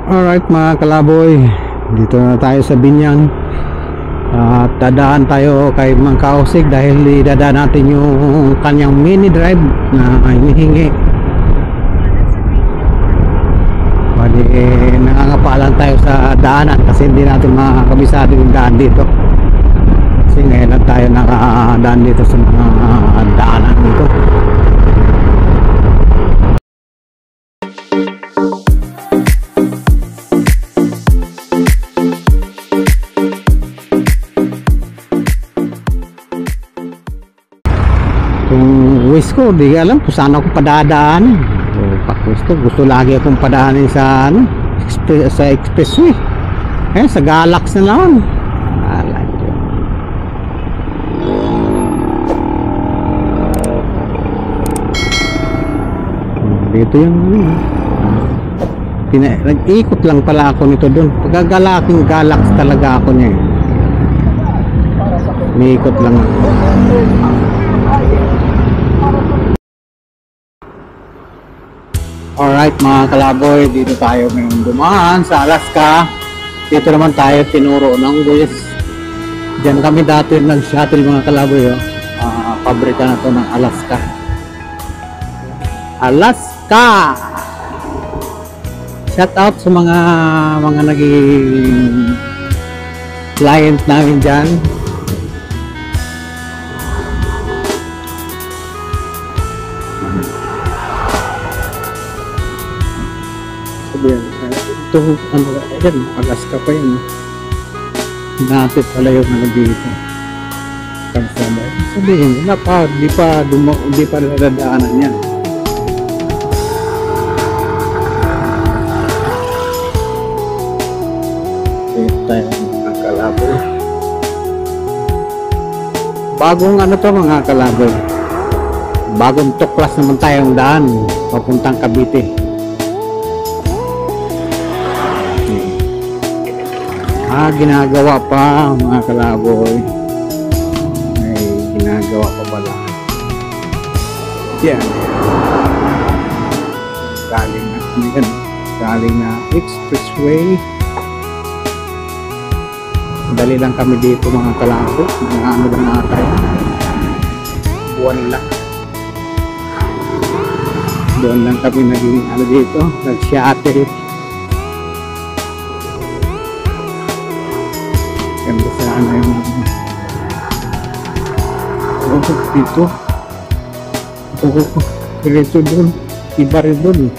Alright mga kalaboy, dito na tayo sa Binyang at dadaan tayo kay Mang Kausig dahil idadaan natin yung kanyang mini drive na hinihingi. Bali nangangapalan tayo sa daanan kasi hindi natin makakabisado yung daan dito kasi ngayon lang tayo nakadaan dito sa mga daanan dito. Wish ko, di alam kung saan ako padadaanin. Gusto lagi akong padaanin sa sa expressway. Sa Galax na lang. Dito yung nag-ikot lang pala ako nito doon. Pagkagalaking Galax talaga ako niya. May-ikot lang ako. Alright mga kalaboy, dito tayo ngayon dumaan sa Alaska. Dito naman tayo tinuro ng bus. Diyan kami dati nag-shuttle mga kalaboy. Pabrika na to ng Alaska. Alaska! Shout out sa mga naging client namin dyan. Ito, yan, Alaska pa yan. Natin pala yung dito. Sabihin, di pa nadadaanan yan. Ito tayo mga kalaboy. Bagong to mga kalaboy. Bagong tuklas naman tayong daan papuntang Cavite. Ginagawa pa mga kalaboy. Ay, ginagawa pa pala. Yan. Galing na expressway. Dali lang kami dito mga kalaboy. Mga ano lang na tayo. Buwan lang. Doon lang kami naging dito. Nag-shuttle. Ganda sana yung dito. Diretso doon. Iba rin doon.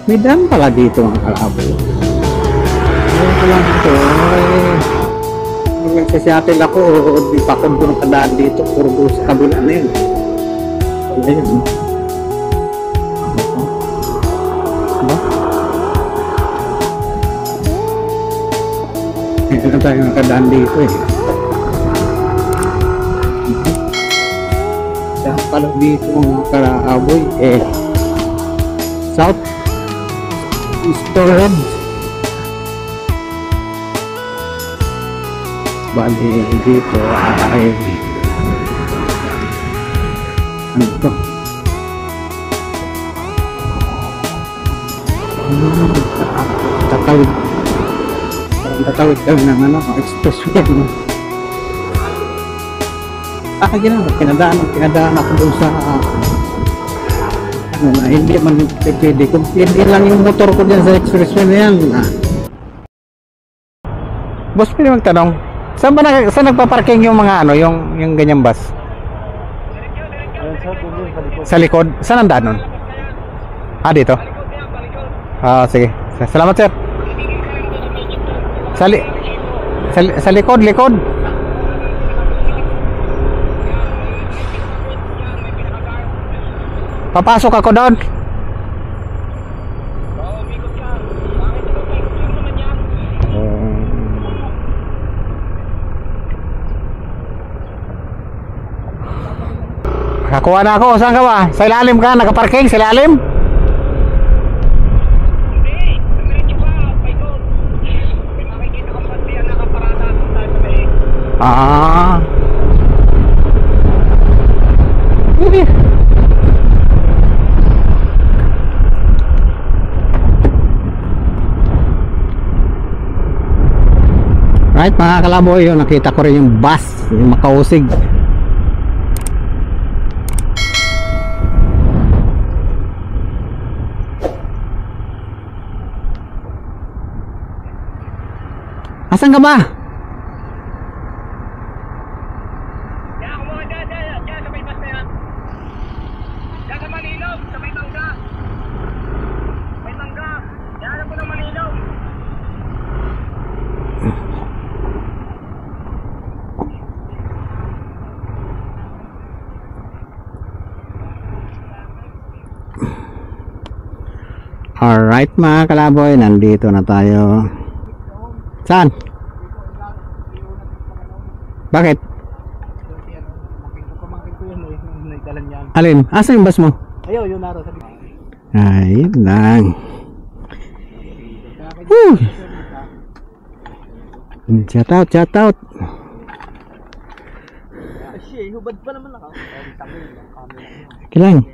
May daan pala dito ang kalaboy. Ayun ko lang dito. Nung nagsasyatil ako, di pa ako doon kadaan dito. Puro doon sa kabila na yun. Wala yun. Diba? Hindi na tayo nakadaan dito Daan pala dito mga kalaboy South Eastern. Bali dito ay ano to? Tatawid kami ng expressway pinadaan ako doon sa hindi man pwede hindi lang yung motor ko dyan sa expressway na yan. Boss, pwede magtanong, saan nagpa-parking yung mga yung ganyang bus? Sa likod? Saan ang daan nun? Dito? Sige, salamat sir. Sa likod. Papasok ako doon. Kakuha na ako. Saan ka ba? Sa ilalim ka? Nakaparking sa ilalim? Right mga kalaboy, yun, nakita ko rin yung bus, yung makausig. Asan ka ba? Yan, kumuha dyan, sa may bus na yan. Dyan sa Manilog, sa may mangga. May mangga. Yan po ng Manilog. Alright mga kalaboy, nandito na tayo. Saan? Bakit? Alin? Asa yung bus mo? Ayaw, yun naro sa bus. Ayun lang. Woo! Shout out, shout out. Kasi, hubad pa naman ako. Kilang.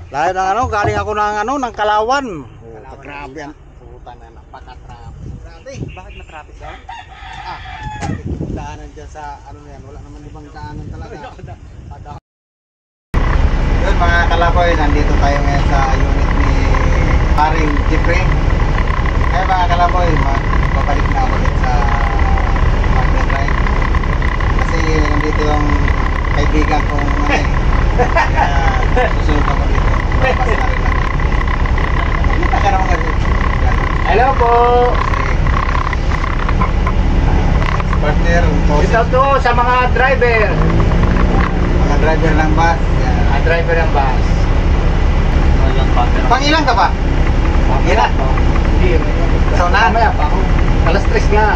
Lahat ng ano, galing ako ng Kalawan. Grabe yan. Puta na, napaka-traffic. Grabe, bakit na-traffic daw? Bakit daanan dyan sa ano yan? Wala naman ibang daanan talaga. Yun mga kalaboy, nandito tayo ngayon sa unit ni Paring Jeffrey. Kaya mga kalaboy, babalik na ako ulit sa partner ride. Kasi nandito yung kaibigan kong kaya susunod ako dito. Papas na rin ako. Kita ka naman kasi. Hello po! Partner, Ito to sa mga driver. mga driver ng bus. Yan. Mga driver ng bus. Pangilan ka ba? Ilan? Hindi. So na? Mamaya pa ako. Alas 3 nga.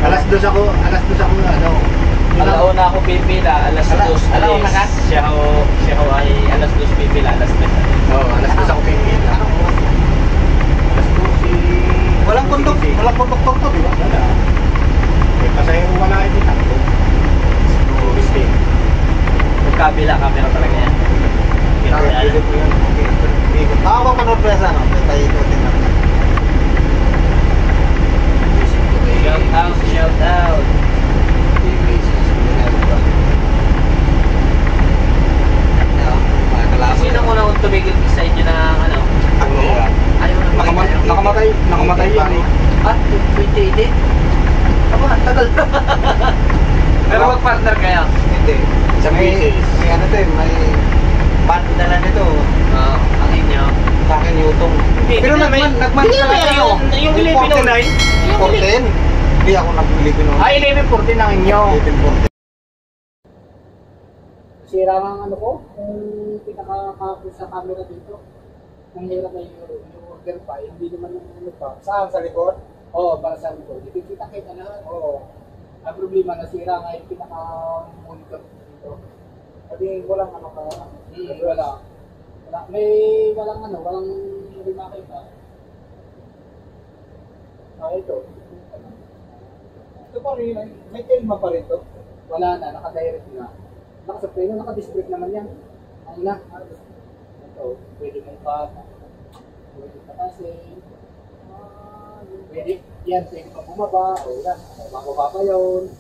Alas 2 ako ano. Alauna ako pipila, alas 2 alauna ka? Siya ho ay alas 2 pipila, alas 3 Oo, alas 2 ako pipila. Alas 2 si... Walang konduktor to, di ba? Wala. Kasi wala ito takbo. Magkabila camera talaga yan. Pili ko yan. Ako ba panurpresa, no? Tayo ito din naman. Shout out. Sino muna kung tumigil sa inyo ng ano? Ako. Ayaw na Nakamatay yan eh. At 2018? Aba, tagal na. Pero mag-partner kayo? Hindi. Sa May ano to eh, may band na lang ito. Oo, ang inyo. Sa akin yung Pero nagman Hindi ba yan? Yung 1109? 14. Hindi ako nag-11 noon. Ay, 1114 ang inyo. 11 Sira nga ang ano ko, yung pinaka-copy sa camera dito. Nanghirap na yung order pa, hindi naman yung ano pa. Saan? Sa likod? Oo, para sa likod. Hindi kita na. Oo. Ang problema, nasira nga yung pinaka-monitor dito. Sabi, walang ano ka. Wala. Walang hindi makita. Ito. Ito pa rin, may kelma pa rin to. Wala na, naka-direct na. Naka-supply na, naka-display naman yan. Ang na. Ito, pwede mong pwede patasin. Pwede, yan, pwede pa bumaba. O yan, bababa pa yun.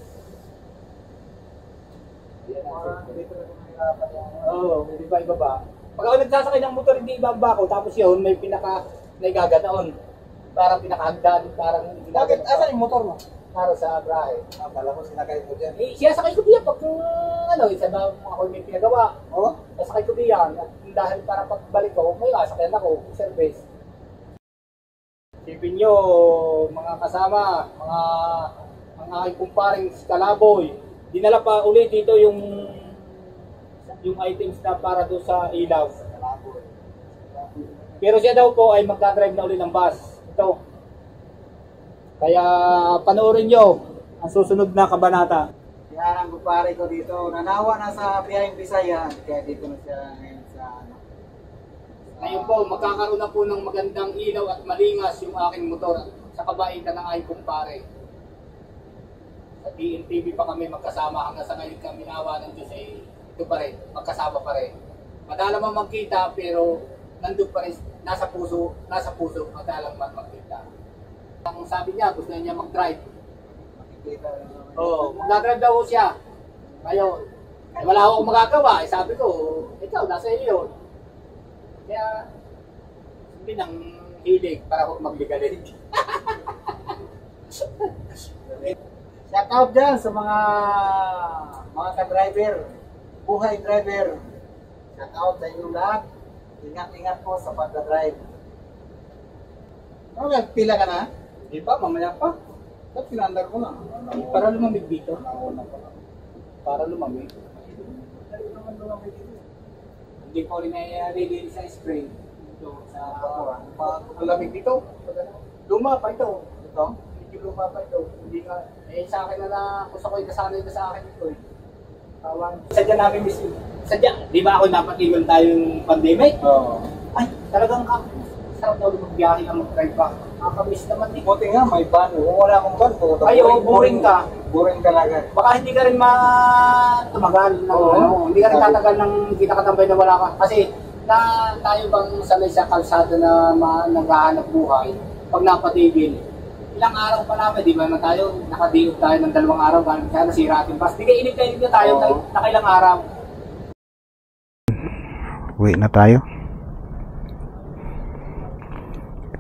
Yan ang Dito na kumahirapan yan. Oo, pwede pa ibaba. Pag ako nagsasakay ng motor, hindi ibaba ko. Tapos yun, may naigaganoon. Parang pinakahagdan, parang hindi Bakit? Asan yung motor mo? para sa brahe. Akala ko sinakay ko dyan. Eh, siya sakay ko diyan pag isa ba ako may pinagawa. Oo? Sakay ko diyan dahil para pagbalik ko, may sasakyan ako, service. Sipin nyo, mga kasama, mga aking kumparing Kalaboy, dinala pa ulit dito yung items na para doon sa ilaw. Pero siya daw po ay magdadrive na ulit ng bus. Ito. Kaya panoorin nyo ang susunod na kabanata. Yan ang kupare ko dito. Nanawa na sa Biyaheng Bisaya. Kaya dito na siya ngayon sa ano. Ngayon po, magkakaroon na po ng magandang ilaw at malingas yung aking motor sa kabaitan ng aking kumpare. Sa TNTV pa kami magkasama hanggang sa ngayon kami nawa ng Diyos ay ito pa rin, magkasama pa rin. Madala man magkita pero nandun pa rin, nasa puso madalang magkita. Ang sabi niya, gusto niya mag-drive. Oo, mag-drive daw siya. Ngayon, wala akong magagawa. Sabi ko, ikaw, nasa iyo yun. Kaya, sabi ng hilig para ako magligalig. Shout out dyan sa mga ka-driver, buhay driver. Shout out sa inyong lahat. Ingat-ingat po sa pagdadrive. Okay, pila ka na? Di ba, mamaya pa. Ba't pinandar ko na? Para lumamig dito. Para lumamig. Hindi ko rin na-release sa spray. Ito, sa malamig dito. Luma pa ito. Ito? Medyo luma pa ito. Hindi ka, sa akin na gusto ko ikasanay na sa akin ito eh. Sadya namin mismo. Sadya, di ba ako napatigon tayong pandemic? Oo. Ay, talagang sarap daw magbiyahe ang mag-drive back. Nakakamiss naman eh. Buti nga, may van. Kung wala akong van, puto. Ay, boring ka. Boring talaga. Baka hindi ka rin tumagal ng hindi ka rin tatagal ng kita katambay na wala ka. Kasi tayo bang sanay sa kalsada na naghahanap buhay, pag napatigil, ilang araw pa namin, di ba na tayo, nakadiog tayo ng 2 araw, kaya nasira ating bus. Di ka inip na tayo nakailang araw. Uwi na tayo.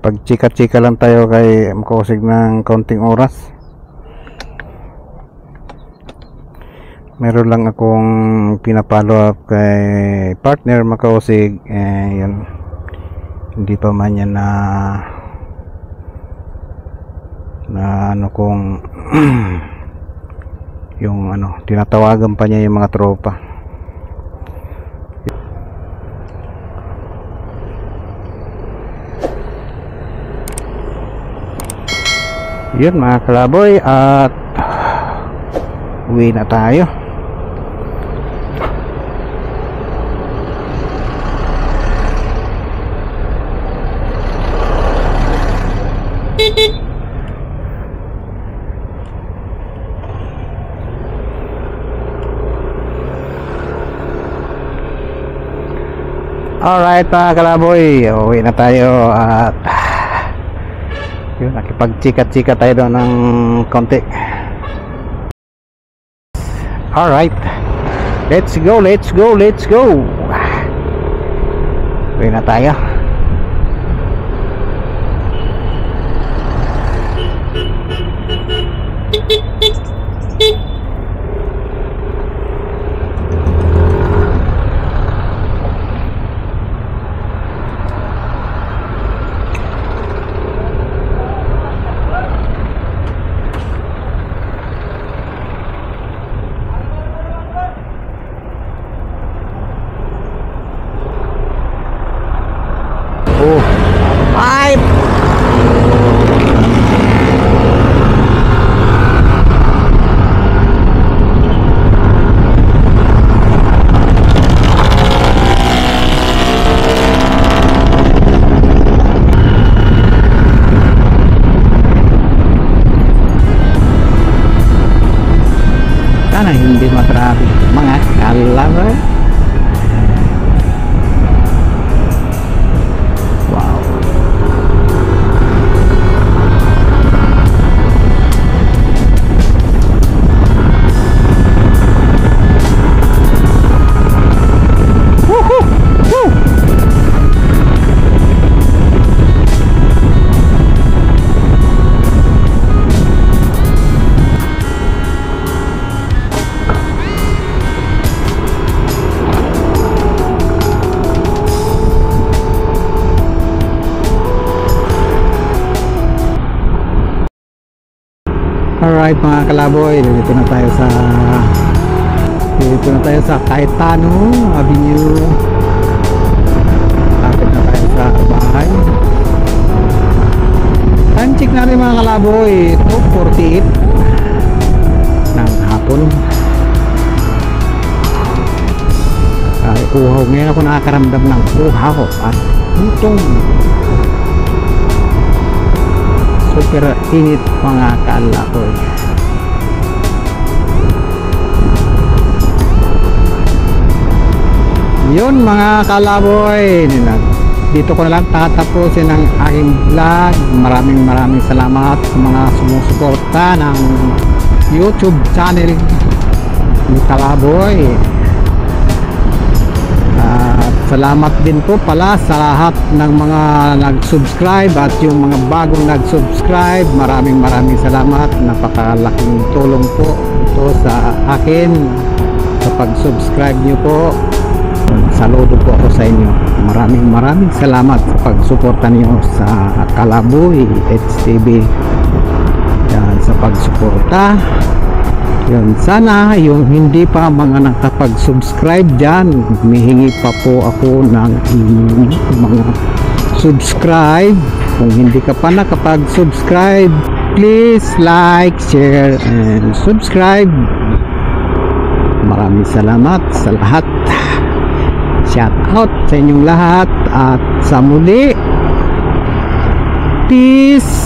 Pag-chika-chika lang tayo kay Makausig ng kaunting oras. Meron lang akong pinapollow up kay partner Makausig. Yun. Hindi pa man yan na ano kung yung ano, tinatawagan pa niya yung mga tropa. Yun mga kalaboy, at uwi na tayo. Alright mga kalaboy, uwi na tayo at yun, nakipag-chika-chika tayo doon ng konti. Alright, let's go. Uwi na tayo. Ay! Sana hindi matraffic mga kalaboy. Alright mga kalaboy, dito na tayo sa Cayetano Avenue. Lapit na tayo sa bahay. Time check natin mga kalaboy, 2:48 ng hapon. Ay, uhaw. Ngayon ako nakakaramdam ng uhaw at gutom. Super init mga kalaboy. Yun mga kalaboy, dito ko na lang tatapusin ang aking vlog. Maraming salamat sa mga sumusuporta ng YouTube channel ni Kalaboy. At salamat din po pala sa lahat ng mga nag-subscribe at yung mga bagong nag-subscribe. Maraming salamat. Napakalaking tulong po ito sa akin sa pag-subscribe nyo po. Saludo po ako sa inyo. Maraming salamat sa pagsuporta niyo sa Kalaboy HTV. Yan, sa pagsuporta. Yun, sana yung hindi pa mga nakapag-subscribe dyan, humihingi pa po ako ng inyong mga subscribe. Kung hindi ka pa nakapag-subscribe, please like, share, and subscribe. Maraming salamat sa lahat. Shout out sa inyong lahat at sa muli. Peace.